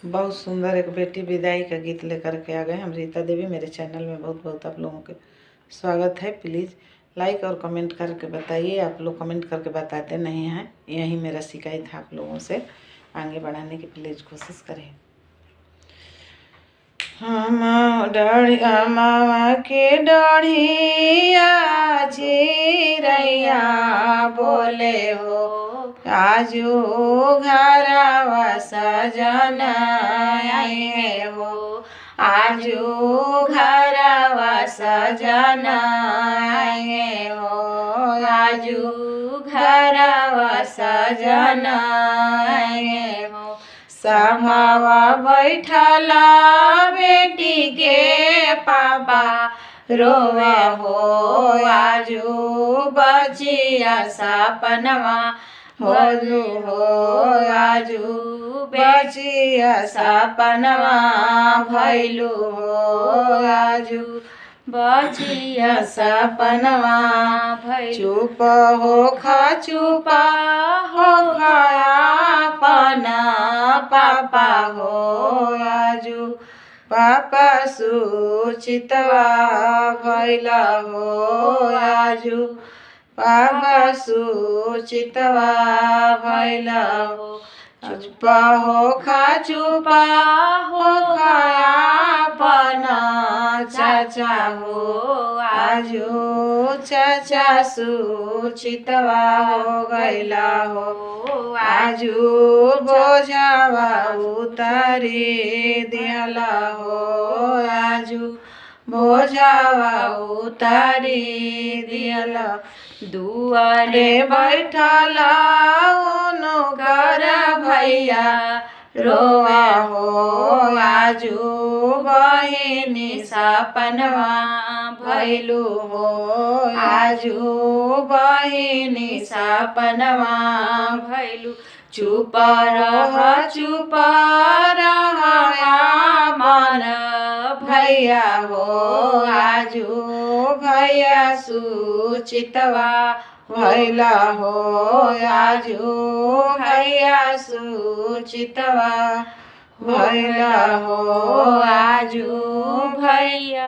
बहुत सुंदर एक बेटी विदाई का गीत लेकर के आ गए हम रीता देवी। मेरे चैनल में बहुत बहुत आप लोगों के स्वागत है। प्लीज़ लाइक और कमेंट करके बताइए। आप लोग कमेंट करके बताते नहीं हैं, यही मेरा शिकायत है आप लोगों से। आगे बढ़ाने की प्लीज़ कोशिश करें। हम मामा के डढ़िया चिरैया बोले हो, आजू घरवा सजन आए हो, आजू घरवा सजन आए हो, आजू घरवा सजन आए हो। सभावा बैठला बेटी के पापा रोवे हो, आजू बचिया सपनवा होलू हो, आजू बचिया सपनवा भैलू हो, आजू बचिया सपनवा भैलू। चुप हो खा चुपा हो खायापना पापा हो, आजू पापा सुचितवा भैला हो, आजू पापा सुचितवा भैला हो। चुपा हो खा चुपा हो खायापना चाचा हो, आजू चाचा सुचितवा हो गैला हो, आजू बोझावा उतारी दिहला हो, आजू बोझावा उतारी दिहला। दुआरे बैठला उनो कर भैया रोवा हो, आजू बहिनी सपनवा भैलू हो, आजू बहिनी सपनवा भैलू। चुप रह मन भैया हो, आजू भैया सुचितवा भैला हो, आजू भैया सुचितवा भैला हो, आजू भैया।